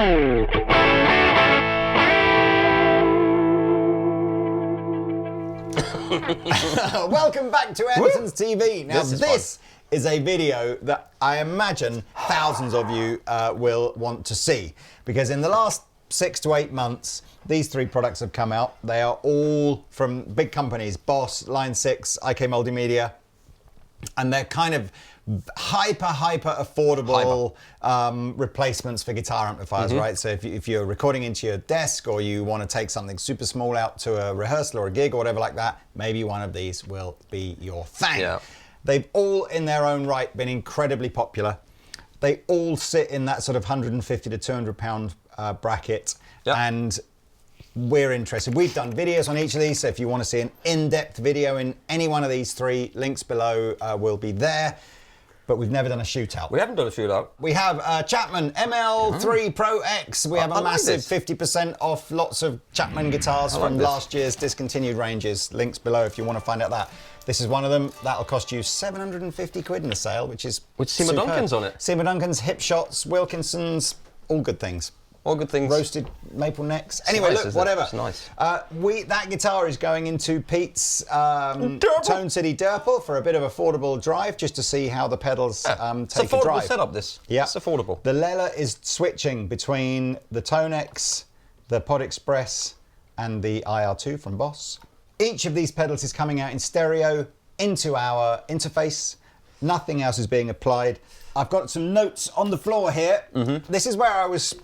Welcome back to Andertons TV. Now this is a video that I imagine thousands of you will want to see, because in the last 6 to 8 months these 3 products have come out. They are all from big companies, Boss, Line 6, IK Multimedia, and they're kind of hyper affordable replacements for guitar amplifiers, right? So if you're recording into your desk, or you want to take something super small out to a rehearsal or a gig or whatever like that, maybe one of these will be your thing. Yeah. They've all in their own right been incredibly popular. They all sit in that sort of 150 to 200 pound bracket, and we're interested. We've done videos on each of these, so if you want to see an in-depth video in any one of these 3, links below will be there. But we've never done a shootout. We haven't done a shootout. We have Chapman ML3 Pro X. We have a massive 50% off lots of Chapman guitars from last year's discontinued ranges. Links below if you want to find out that. This is one of them. That'll cost you 750 quid in the sale, which is with Seymour Duncan's on it. Seymour Duncan's, Hip Shots, Wilkinson's, all good things. All good things. Roasted maple necks. Anyway, nice, look, whatever. It's nice. That guitar is going into Pete's Tone City Durple for a bit of affordable drive, just to see how the pedals take a drive. It's affordable setup, this. Yeah. It's affordable. The Lela is switching between the Tonex, the Pod Express, and the IR-2 from Boss. Each of these pedals is coming out in stereo into our interface. Nothing else is being applied. I've got some notes on the floor here. This is where I was...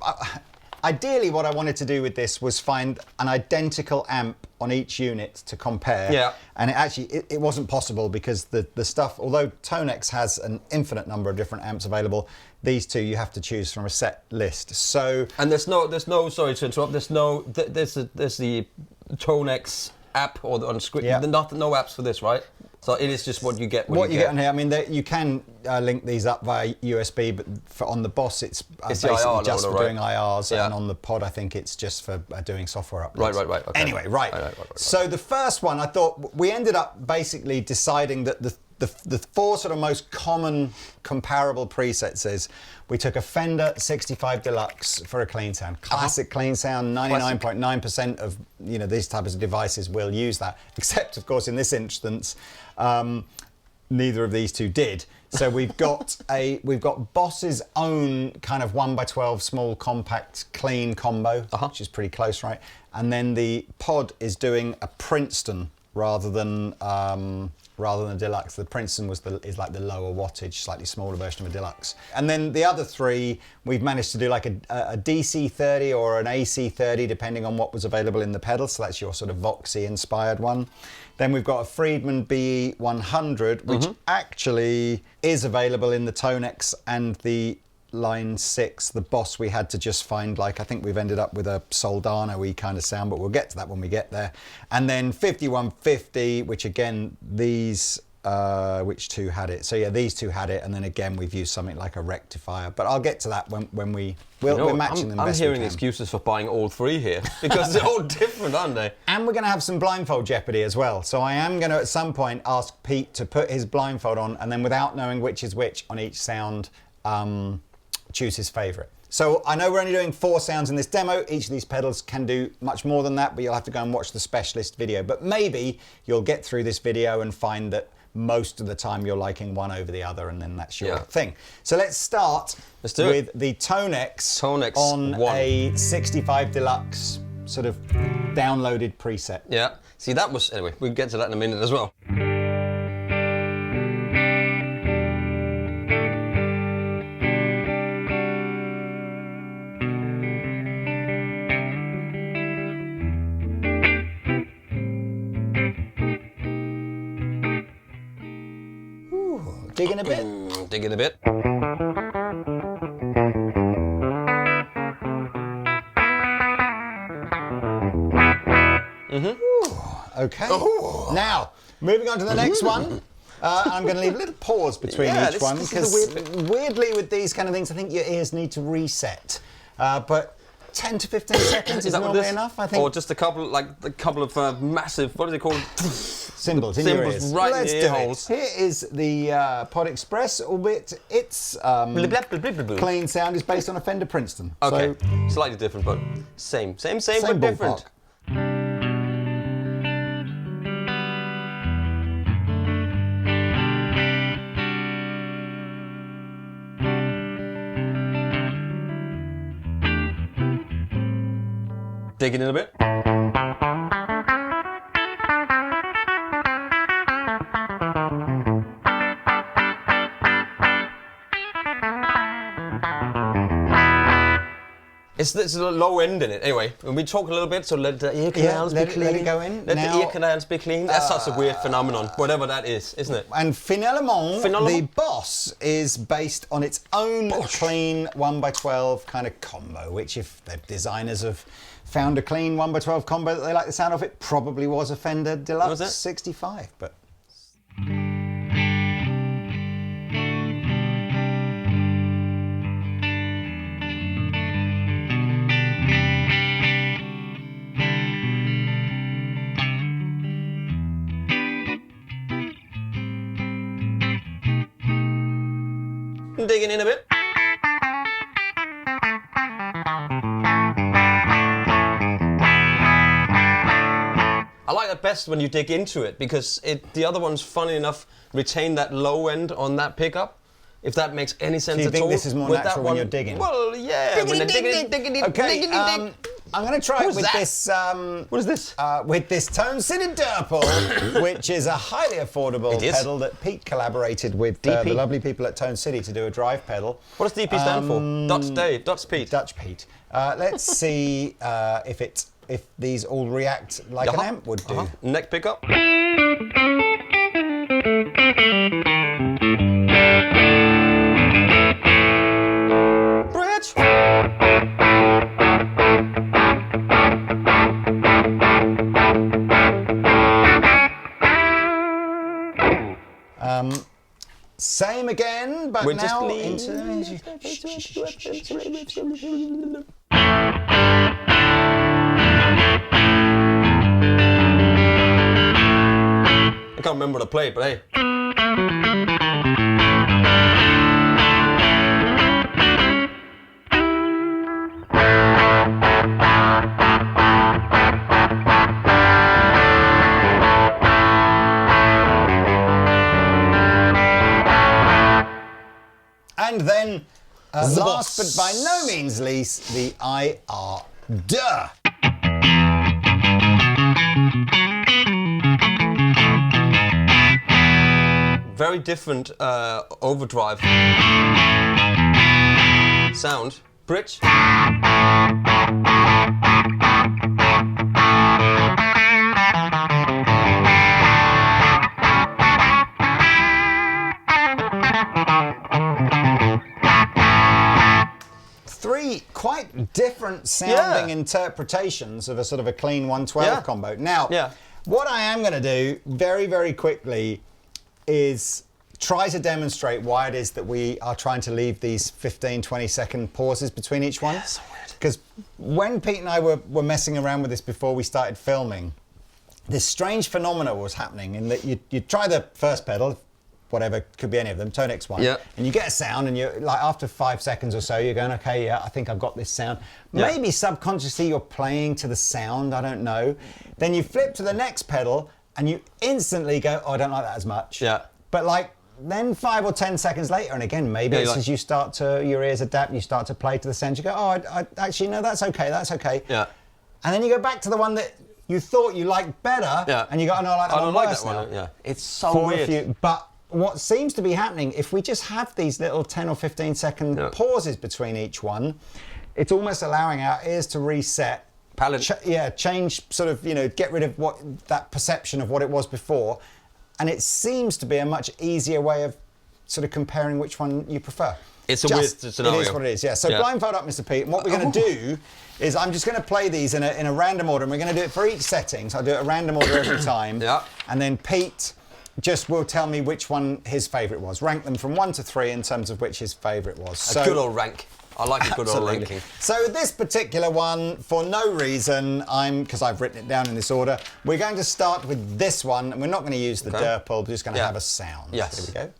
ideally, what I wanted to do with this was find an identical amp on each unit to compare. Yeah. And it wasn't possible, because the stuff, although Tonex has an infinite number of different amps available, these 2 you have to choose from a set list. So... And there's no sorry to interrupt, there's the Tonex app or on screen. Yeah. No apps for this, right? So it is just what you get. What you get on here. I mean, you can link these up via USB, but on the Boss, it's basically just for doing IRs, and on the Pod, I think it's just for doing software updates. Right. Okay. Anyway, right. So the first one, I thought we ended up basically deciding that the 4 sort of most common comparable presets is, we took a Fender 65 Deluxe for a clean sound. Classic clean sound, 99.9% of these types of devices will use that, except of course in this instance, neither of these 2 did. So we've got Boss's own kind of 1x12 small compact clean combo, which is pretty close, right? And then the Pod is doing a Princeton rather than a Deluxe. The Princeton is like the lower wattage, slightly smaller version of a Deluxe. And then the other 3, we've managed to do like a DC30 or an AC30, depending on what was available in the pedal. So that's your sort of Voxy inspired one. Then we've got a Friedman BE100, which actually is available in the Tonex and the Line 6. The Boss, we had to just find, I think we've ended up with a Soldano-y kind of sound, but we'll get to that when we get there. And then 5150, which again, these, which 2 had it? So yeah, these 2 had it, and then again, we've used something like a rectifier, but I'll get to that when we're matching them best we can. I'm hearing excuses for buying all 3 here, because they're all different, aren't they? And we're going to have some blindfold jeopardy as well. So I am going to, at some point, ask Pete to put his blindfold on, and then without knowing which is which on each sound, choose his favourite. So I know we're only doing 4 sounds in this demo. Each of these pedals can do much more than that, but you'll have to go and watch the specialist video. But maybe you'll get through this video and find that most of the time you're liking one over the other, and then that's your thing. So let's start with the Tonex on a 65 Deluxe sort of downloaded preset. Yeah. See, that was... Anyway, we'll get to that in a minute as well. Digging a bit? Digging a bit. Okay. Oh. Now, moving on to the next one. I'm going to leave a little pause between each one, because weirdly with these kind of things, I think your ears need to reset. But 10 to 15 seconds is normally enough, I think. Or just a couple of massive, what are they called? Cymbals in your ears. Right Let's in do your ear holes. it. Here is the Pod Express, albeit its clean sound is based on a Fender Princeton. Okay, So, slightly different, but same, but ballpark. different. Digging in a bit. There's a low end in it. Anyway, we talk a little bit, so let the ear canals be clean. Let it go in. Let the ear canals be clean. That's such a weird phenomenon, whatever that is, isn't it? And finalement, the Boss is based on its own clean 1x12 kind of combo, which if the designers have found a clean 1x12 combo that they like the sound of, it probably was a Fender Deluxe 65. But digging in a bit. I like it best when you dig into it because the other ones, funny enough, retain that low end on that pickup. If that makes any sense at all. Do you think this is more natural when you're digging? Well, yeah. Okay, I'm going to try it with this. What is this? With this Tone City Durple, which is a highly affordable pedal that Pete collaborated with the lovely people at Tone City to do a drive pedal. What does DP stand for? Dutch Dave, Dutch Pete. Dutch Pete. Let's see if these all react like an amp would do. Neck pickup. Bridge. Same again, but now into... I can't remember what I played, but hey. And then, last but by no means least, the IR-2. Very different overdrive sound. Bridge. Three quite different sounding interpretations of a sort of a clean 112 combo. Now, what I am going to do very, very quickly is try to demonstrate why it is that we are trying to leave these 15, 20-second pauses between each one. So weird. Because when Pete and I were messing around with this before we started filming, this strange phenomena was happening in that you try the first pedal, whatever, could be any of them, Tonex one, and you get a sound and you're like, after 5 seconds or so, you're going, okay, I think I've got this sound. Maybe subconsciously you're playing to the sound, I don't know. Then you flip to the next pedal and you instantly go, oh, I don't like that as much. But like, then 5 or 10 seconds later, and again, maybe it's as you start to, your ears adapt, you start to play to the sound, you go, oh, I actually, no, that's okay. And then you go back to the one that you thought you liked better, and you go, oh, no, I don't like that one. It's so weird. But what seems to be happening, if we just have these little 10 or 15 second pauses between each one, it's almost allowing our ears to reset. Palette. Change, sort of, get rid of that perception of what it was before. And it seems to be a much easier way of sort of comparing which one you prefer. It's a weird scenario. It is what it is, So blindfold up, Mr. Pete. And what we're going to do is I'm just going to play these in a random order. And we're going to do it for each setting. So I'll do it a random order every time. And then Pete just will tell me which one his favourite was. Rank them from 1 to 3 in terms of which his favourite was. A good old rank. I like a good old ranking. So this particular one, for no reason, because I've written it down in this order, we're going to start with this one, and we're not going to use the Derpal, we're just going to have a sound. Yes. Here we go.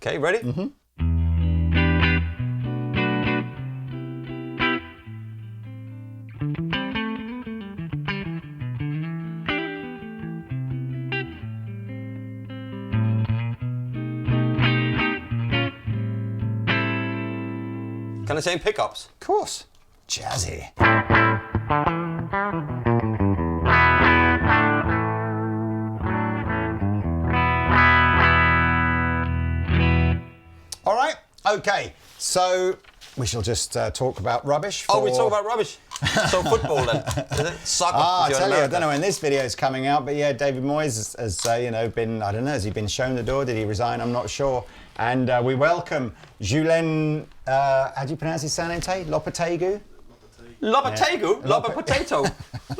Okay, ready? Mm-hmm. Can I say pickups? Of course. Jazzy. All right. Okay. So we shall just talk about rubbish. Oh, we talk about rubbish. So football then, is it? Soccer. I tell you, I don't know when this video is coming out, but yeah, David Moyes has been, I don't know, has he been shown the door? Did he resign? I'm not sure. And we welcome Julien, how do you pronounce his surname, Tay? Lopetegui? Lopetegui? Yeah. Potato?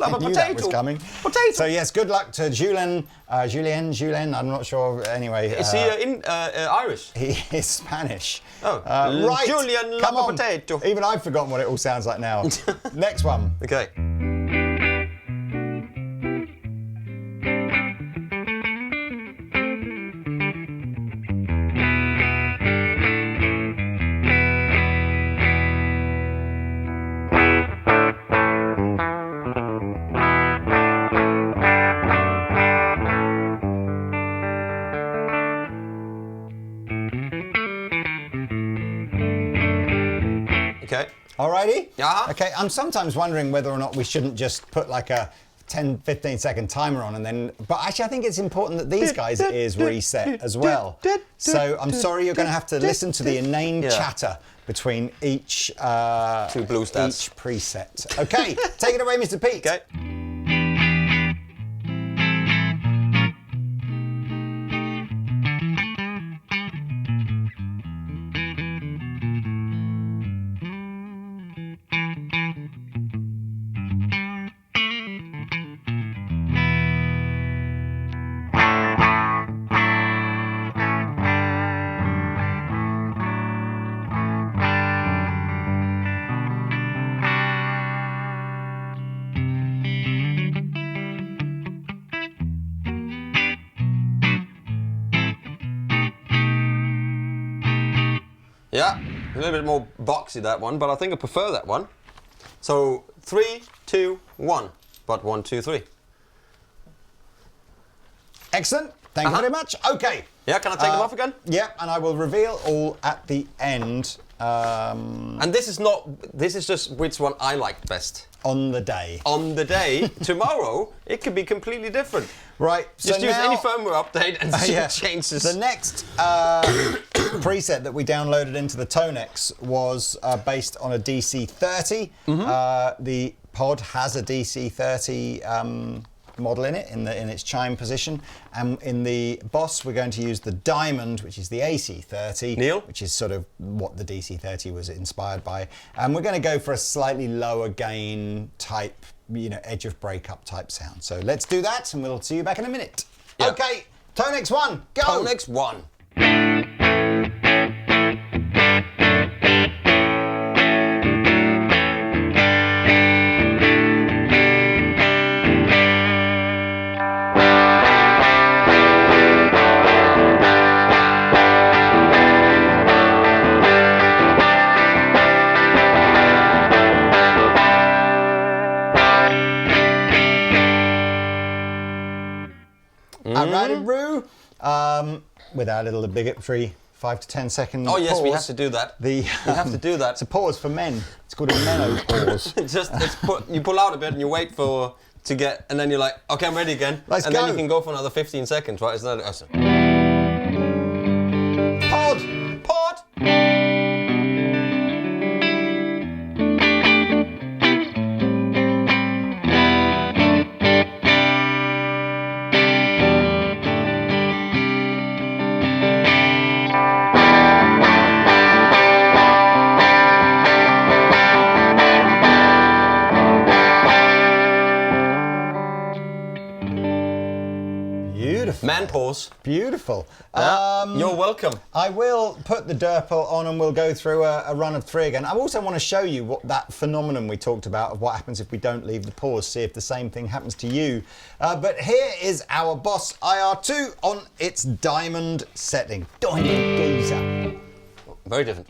I knew that was coming. Potato. So yes, good luck to Julien, I'm not sure, anyway. Is he Irish? He is Spanish. Oh, right. Julien Come on. Potato. Even I've forgotten what it all sounds like now. Next one. Okay. Okay. Alrighty? Yeah. Okay, I'm sometimes wondering whether or not we shouldn't just put like a 10, 15 second timer on and then, but actually I think it's important that these guys' ears reset as well. So I'm sorry you're going to have to listen to the inane chatter between each two blue stats. each preset. Okay, take it away, Mr. Pete. Okay. Yeah, a little bit more boxy that one, but I think I prefer that one. So 3, 2, 1. But 1, 2, 3. Excellent. Thank you very much. Okay. Yeah, can I take them off again? Yeah, and I will reveal all at the end. And this is just which one I liked best. On the day. On the day. Tomorrow, it could be completely different. Right. Just so use now, any firmware update and see what changes. The next preset that we downloaded into the Tonex was based on a DC30. The pod has a DC30 model in it, in its chime position. And in the Boss, we're going to use the Diamond, which is the AC30. Neil? Which is sort of what the DC30 was inspired by. And we're going to go for a slightly lower gain type, edge of breakup type sound. So let's do that, and we'll see you back in a minute. Yeah. Okay, Tonex 1, go! Tonex 1. With our little obligatory 5 to 10 second Oh yes, pause. we have to do that. We have to do that. It's a pause for men. It's called a menopause. You pull out a bit and you wait to get, and then you're like, okay, I'm ready again. Let's and go. Then you can go for another 15 seconds, right? Isn't that awesome? Pod. And pause. Beautiful. You're welcome. I will put the Durple on and we'll go through a run of 3 again. I also want to show you what that phenomenon we talked about of what happens if we don't leave the pause, see if the same thing happens to you. But here is our Boss IR-2 on its diamond setting. Diamond geezer. Very different.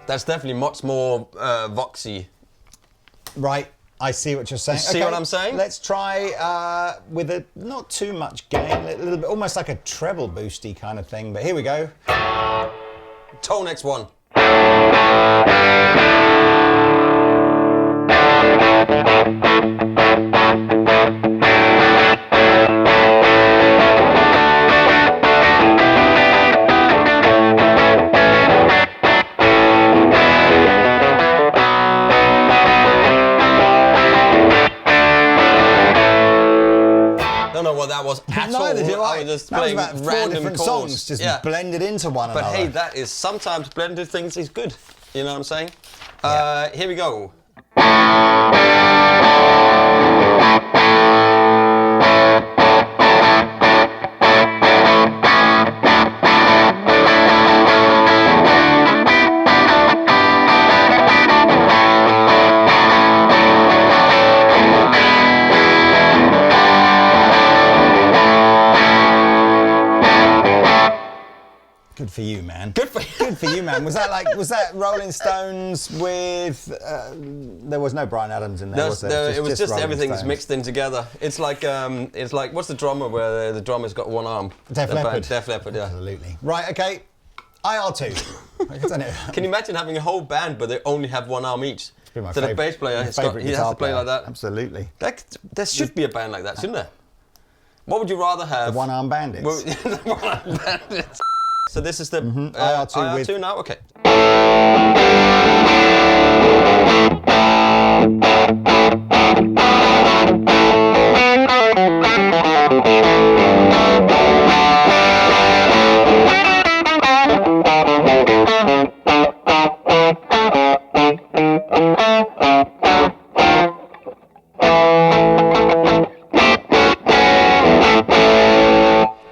That's definitely much more voxy. Right, I see what you're saying. You see what I'm saying? Let's try with a not too much gain, a little bit, almost like a treble boosty kind of thing. But here we go. Tonex 1. That was at all. I was just playing that was about 4 different songs just blended into one another. But hey, that is sometimes blended things is good. You know what I'm saying? Here we go. Good for you, man. Good for you. Good for you, man. Was that Rolling Stones with? There was no Bryan Adams in there, was there? It was just everything's Stones. mixed in together. It's like what's the drummer where the drummer's got one arm? Def Leppard. Def Leppard, yeah. Absolutely. Right. Okay. IR-2. Can you imagine having a whole band but they only have one arm each? So the bass player he has to play like that. Absolutely. There should be a band like that, shouldn't there? What would you rather have? The one-arm bandits. The one-arm bandits. So this is the IR-2 now? Okay.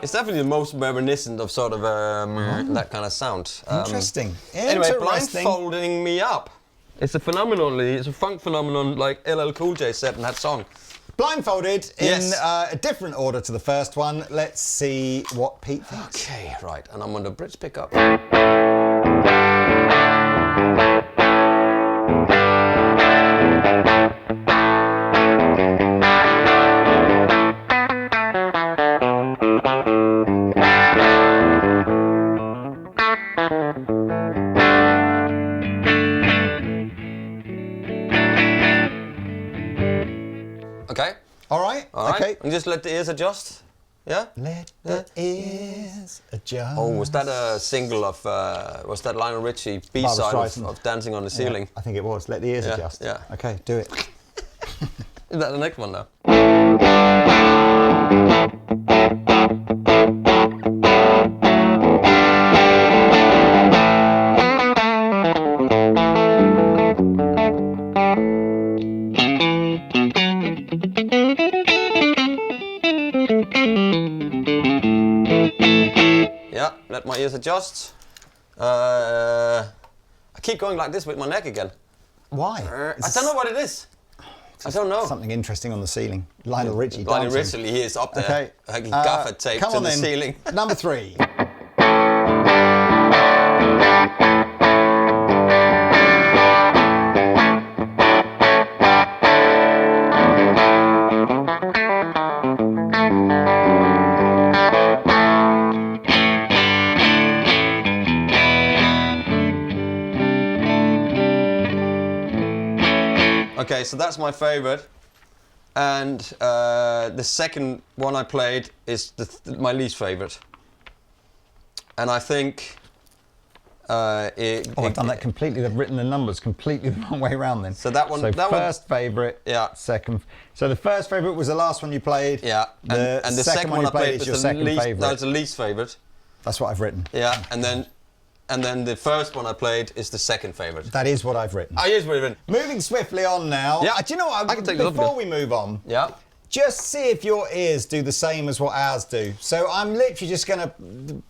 It's definitely the most reminiscent of sort of that kind of sound. Interesting. Anyway, blindfolding me up. It's a phenomenon, Lee. It's a funk phenomenon like LL Cool J said in that song. Blindfolded in a different order to the first one. Let's see what Pete thinks. Okay, right. And I'm on the bridge pickup. Okay. All right. Okay. And just let the ears adjust. Yeah? Let the ears adjust. Oh, was that a single of, was that Lionel Richie B-side of Dancing on the Ceiling? Yeah, I think it was. Let the ears adjust. Yeah. Okay, do it. Is that the next one now? Yeah, let my ears adjust. I keep going like this with my neck again. Why? I don't know what it is. I don't know. Something interesting on the ceiling. Lionel Richie Lionel dancing. Richie, he is up there. Okay. Like gaffer tape to the ceiling. Number 3. Okay, so that's my favorite, and the second one I played is my least favorite. And I think I've done that completely. They've written the numbers completely the wrong way around then. So that one. So that first favourite. Yeah. Second. So the first favourite was the last one you played. Yeah. And the second one you I played is was your the second least. favourite. That's the least favourite. That's what I've written. Yeah. And then the first one I played is the second favourite. That is what I've written. Oh, here's what I've written. Moving swiftly on now. Yeah. Do you know what? I can take a look at Before it. we move on. Yeah. Just see if your ears do the same as what ours do. So I'm literally just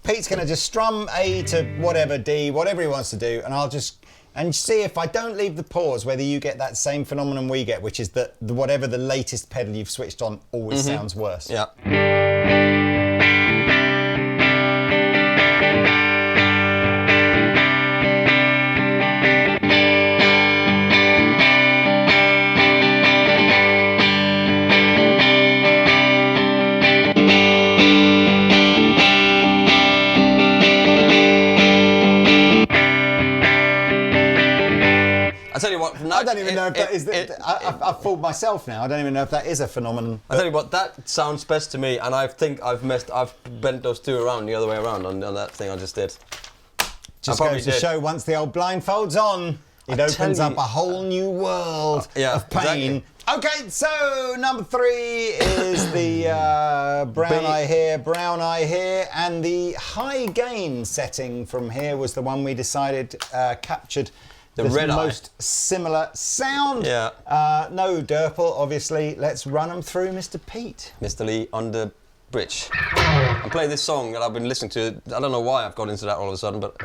Pete's gonna just strum A to whatever, D, whatever he wants to do, and I'll just, and see if I don't leave the pause whether you get that same phenomenon we get, which is that whatever the latest pedal you've switched on always sounds worse. Yeah. I tell you what, I don't even know if that is. I've fooled myself now. I don't even know if that is a phenomenon. I tell you what, that sounds best to me, and I think I've bent those two around the other way around on that thing I just did. Just goes to show, once the old blindfold's on, it opens up a whole new world of pain. Exactly. Okay, so number 3 is the brown eye here, and the high gain setting from here was the one we decided captured the most similar sound. Yeah. No Durple, obviously. Let's run them through, Mr. Pete. Mr. Lee on the bridge. I'm playing this song that I've been listening to. I don't know why I've got into that all of a sudden, but.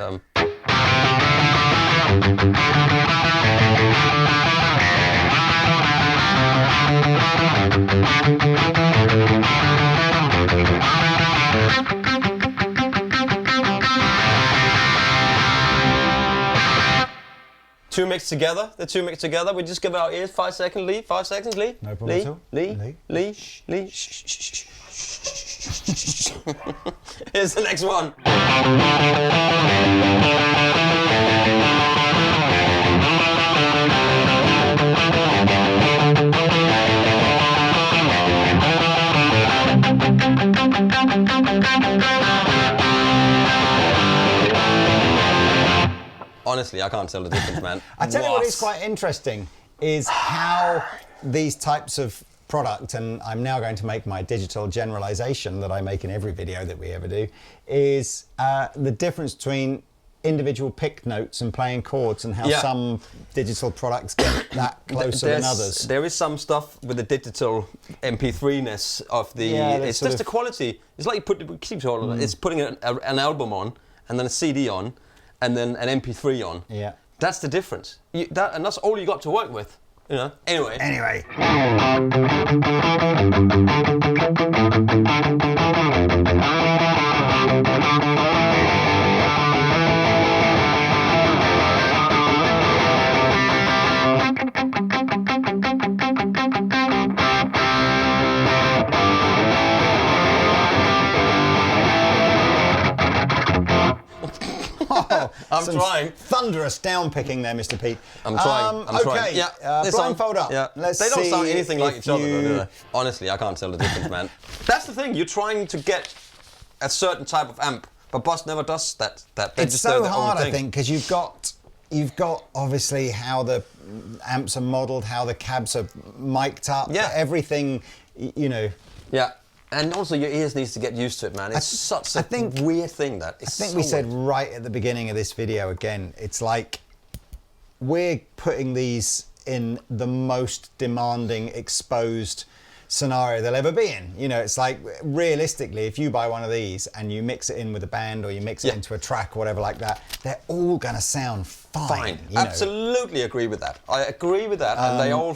Two mixed together. The two mixed together. We just give our ears 5 seconds. Lee, 5 seconds. Lee. No problem at all. Lee. Here's the next one. Honestly, I can't tell the difference, man. I tell you what is quite interesting is how these types of product, and I'm now going to make my digital generalization that I make in every video that we ever do, is the difference between individual pick notes and playing chords, and how some digital products get that closer than others. There is some stuff with the digital MP3-ness of the. It's just the quality. It's like it's putting an album on, and then a CD on, and then an MP3 on. Yeah. That's the difference. And that's all you got to work with. You know. Anyway. I'm trying. Thunderous down picking there, Mr. Pete. I'm trying. I'm trying. Okay, blindfold up. Yeah. Let's they don't see sound anything like each other, though, do they? Honestly, I can't tell the difference, man. That's the thing. You're trying to get a certain type of amp, but Boss never does that. It's so hard, I think, because you've got obviously how the amps are modelled, how the cabs are mic'd up, everything, you know. Yeah. And also your ears needs to get used to it, man. It's such a weird thing that. I think we said right at the beginning of this video again, it's like we're putting these in the most demanding, exposed scenario they'll ever be in. You know, it's like realistically, if you buy one of these and you mix it in with a band or you mix it into a track or whatever like that, they're all gonna sound fine. Absolutely agree with that. I agree with that, and they all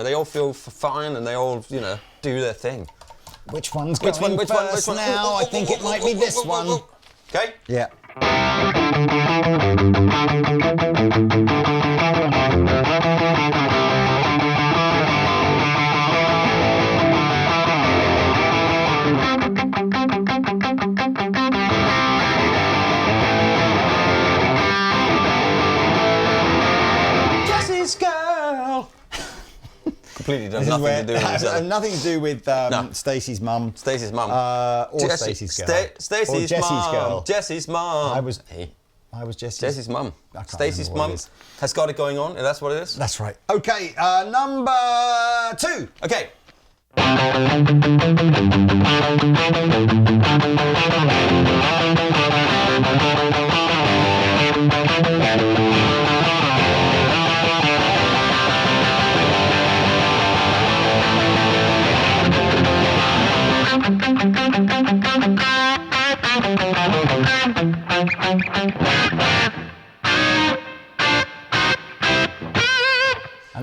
they all feel fine, and they all do their thing. Which one's going first now? I think it might be this one. Okay? Yeah. Jesse's girl. Completely does nothing to do with each other. Nothing to do with Stacey's mum. Stacey's mum. Or Stacey's girl. Stacey's or Jesse's mum. girl. Jesse's mum. I was. I was Jesse's mum. I can't Stacey's remember what mum it is. has got it going on, and that's what it is? That's right. Okay, number 2. Okay.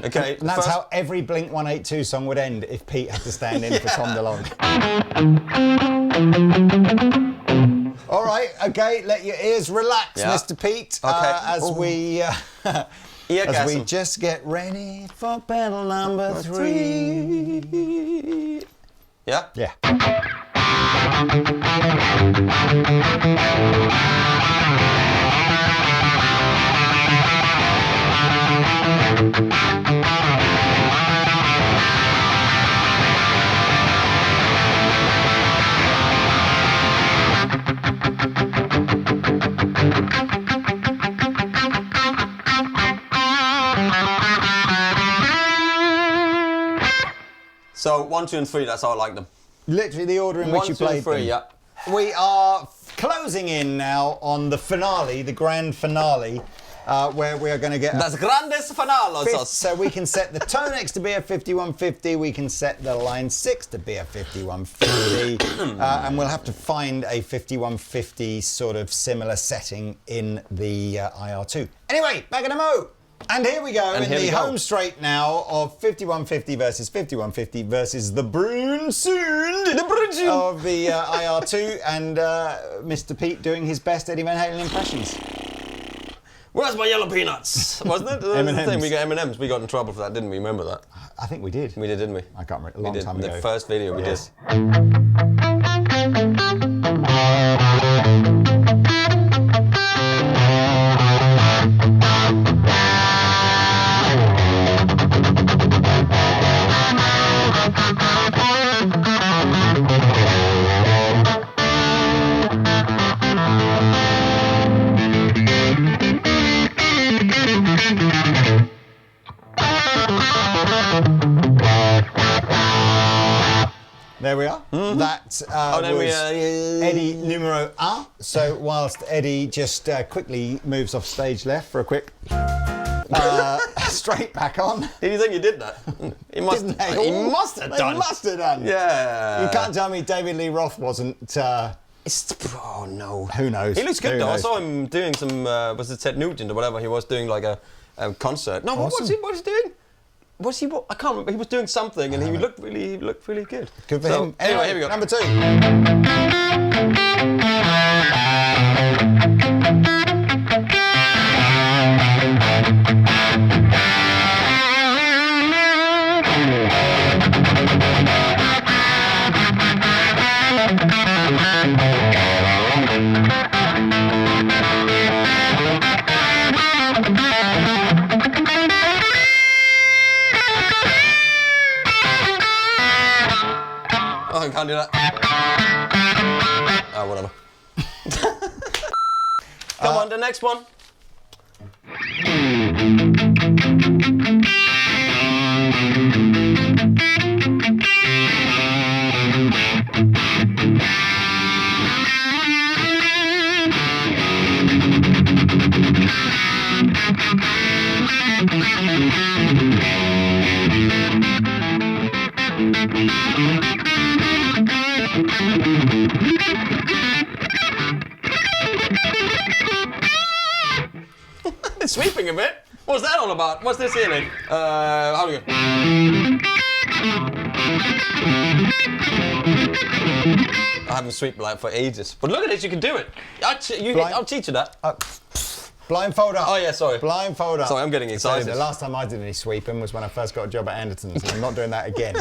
Okay, And that's how every Blink-182 song would end if Pete had to stand in for Tom DeLonge. All right, okay, let your ears relax, Mr. Pete, as we just get ready for pedal number 3. Yeah? Yeah. So 1, 2, and 3. That's how I like them. Literally the order in which you played 1, 2, and 3. them. Yeah. We are closing in now on the finale, the grand finale, where we are going to get... Das grandes finalos. So we can set the Tonex to be a 5150, we can set the Line 6 to be a 5150, and we'll have to find a 5150 sort of similar setting in the IR-2. Anyway, back in a mo! And here we go in the home straight now of 5150 versus 5150 versus the Brunsoon of the IR-2 and Mr. Pete doing his best Eddie Van Halen impressions. Where's my yellow peanuts? Wasn't it? M&Ms. We got M&Ms. We got in trouble for that, didn't we? Remember that? I think we did. We did, didn't we? I can't remember. A long time ago. The first video we did. There we are. That was Eddie numero 1. So whilst Eddie just quickly moves off stage left for a quick straight back on. Did you think you did that? He must have done. He must have done. Yeah. You can't tell me David Lee Roth wasn't... oh no. Who knows? He looks good though. I saw him doing some, was it Ted Nugent or whatever? He was doing like a concert. No, awesome. what was he doing? I can't remember. He was doing something and he looked really good. Good for him. Anyway, here we go. Number 2. Oh, I can't do that. Oh, whatever. Come on, the next one. It's sweeping a bit. What's that all about? What's this here then? How do we go? I haven't swept like for ages. But look at this, you can do it. I'll teach you that. Blindfold up. Oh yeah, sorry. Blindfold up. Sorry, I'm getting excited. So the last time I did any sweeping was when I first got a job at Andertons, and I'm not doing that again.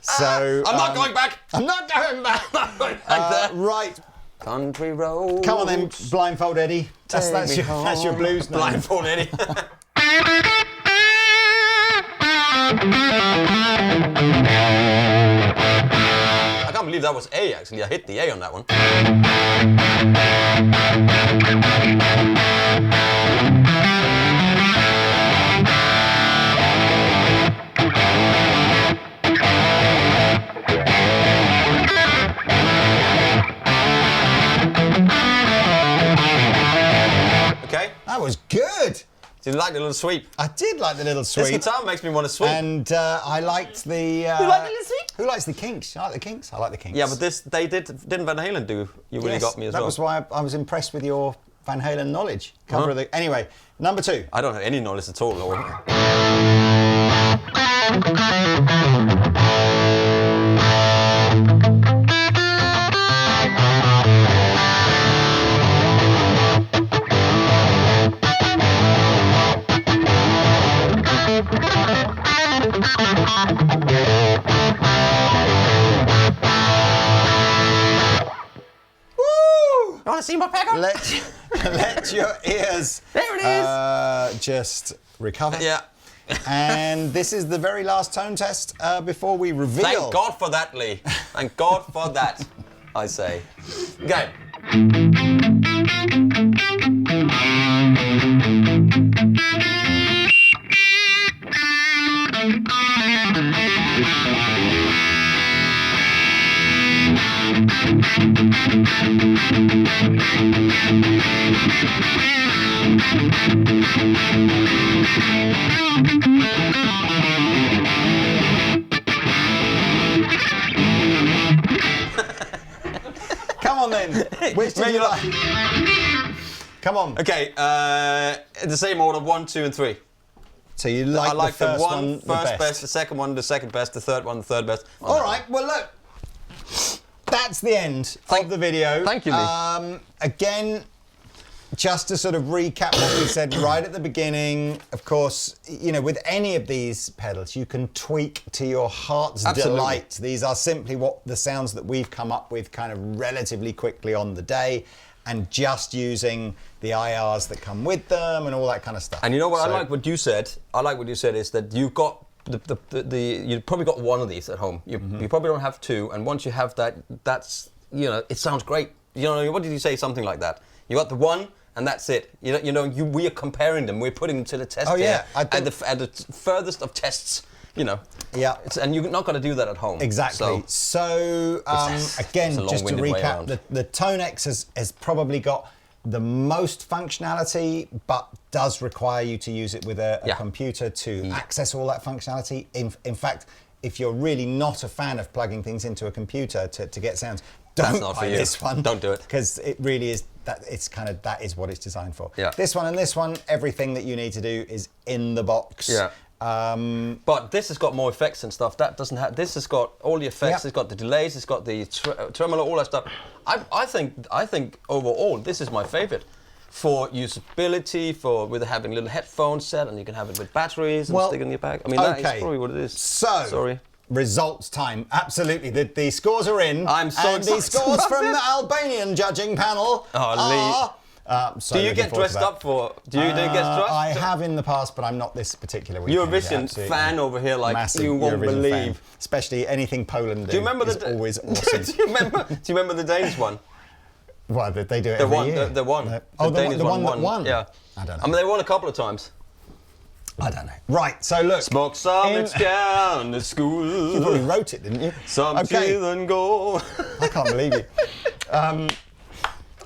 So I'm not going back. I'm not going back. Right. Country road. Come on then, Blindfold Eddie. That's your blues name. Blindfold Eddie. I can't believe that was A actually. I hit the A on that one. That was good. Did you like the little sweep? I did like the little sweep. This guitar makes me want to sweep. And I liked the... you like the little sweep? Who likes the Kinks? I like the Kinks. I like the Kinks. Yeah, but didn't Van Halen do? You really got me as well. That was why I was impressed with your Van Halen knowledge. Anyway, number 2. I don't have any knowledge at all. You want to see my pickup? Let your ears there it is. Just recover. Yeah. And this is the very last tone test before we reveal. Thank God for that, Lee. Thank God for that, I say. Okay. Come on then. Which did you like? Come on. Okay, in the same order, 1, 2, and 3. So you like I like the first one first the best, the second one the second best, the third one the third best. All right, well look, that's the end of the video. Thank you, Lee. Again, just to sort of recap what we said right at the beginning, of course, you know, with any of these pedals, you can tweak to your heart's delight. These are simply what the sounds that we've come up with kind of relatively quickly on the day, and just using the IRs that come with them and all that kind of stuff. And you know what I like what you said? I like what you said is that you've got you've probably got one of these at home. You probably don't have two, and once you have that, that's, you know, it sounds great. You know, what did you say? Something like that. You got the one, and that's it. We are comparing them. We're putting them to the test. Oh yeah, at the furthest of tests. You know. Yeah. And you're not going to do that at home. Exactly. So again, just to recap, the Tonex has probably got the most functionality, but does require you to use it with a computer to access all that functionality. In fact, if you're really not a fan of plugging things into a computer to get sounds, don't buy this one. Don't do it. Because it really is, that is what it's designed for. Yeah. This one and this one, everything that you need to do is in the box. Yeah. But this has got more effects and stuff. That doesn't have. This has got all the effects. It's got the delays. It's got the tremolo, all that stuff. I think overall this is my favorite for usability. With having a little headphone set, and you can have it with batteries and stick it in your bag. I mean, that is probably what it is. So, sorry. Results time. Absolutely. The scores are in. I'm so excited. The scores from the Albanian judging panel are. Do you get dressed up for? Do you get dressed? I have in the past, but I'm not this particular week. Eurovision fan over here, like massive you won't Eurovision believe. Fan. Especially anything Poland. Do you remember always awesome. Do you remember the Danish one? Well, they do it every year. The one. The Danish one that won. Yeah. I don't know. I mean, they won a couple of times. I don't know. Right, so look. Smoke some down the school. You probably wrote it, didn't you? Some children go. I can't believe you.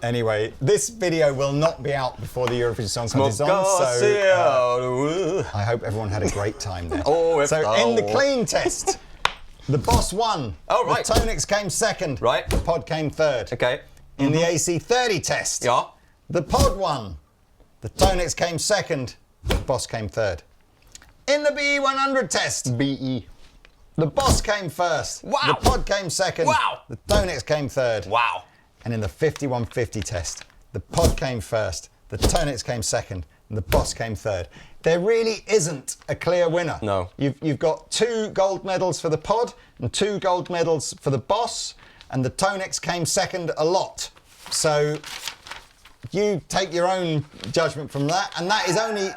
Anyway, this video will not be out before the Eurovision Song Contest is on, so I hope everyone had a great time there. So in the clean test, the Boss won. Oh, right. The Tonex came second. Right. The Pod came third. Okay. In the AC30 test, the Pod won. The Tonex came second. The Boss came third. In the BE100 test, the Boss came first. Wow. The Pod came second. Wow. The Tonex came third. Wow. And in the 5150 test, the Pod came first, the Tonex came second, and the Boss came third. There really isn't a clear winner. No. You've got 2 gold medals for the Pod and 2 gold medals for the Boss, and the Tonex came second a lot. So you take your own judgment from that, and that is only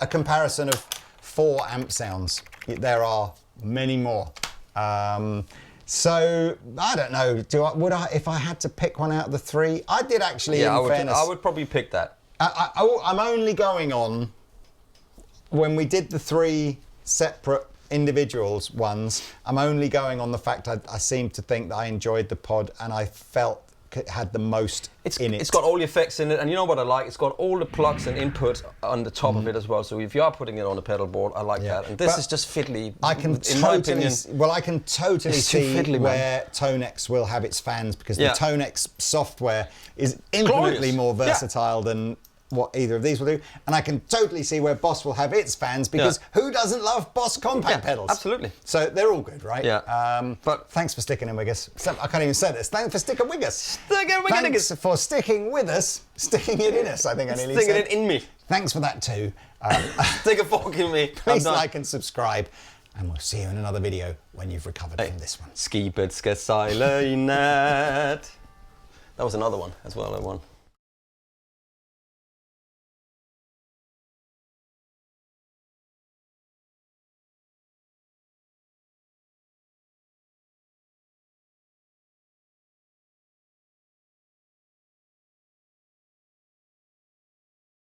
a comparison of 4 amp sounds. There are many more. So I don't know. Would I? If I had to pick one out of the 3, I did actually. Yeah, fairness, I would probably pick that. I'm only going on when we did the 3 separate individuals ones. I'm only going on the fact I seemed to think that I enjoyed the Pod, and I felt had the most in it. It's got all the effects in it, and you know what I like? It's got all the plugs and inputs on the top of it as well. So if you are putting it on a pedal board, I like that. And this is just fiddly. I can totally see fiddly, where Tonex will have its fans, because the Tonex software is infinitely more versatile than what either of these will do, and I can totally see where Boss will have its fans, because who doesn't love Boss compact pedals? Absolutely. So they're all good, right? Yeah. But thanks for sticking in with us. I can't even say this. Thanks for sticking with us. Thanks for sticking with us. Sticking it in us, I think I nearly said. Sticking it in me. Thanks for that too. Stick a fork in me. Please like and subscribe, and we'll see you in another video when you've recovered from this one. Skibet ska segla i nät. That was another one as well, I won.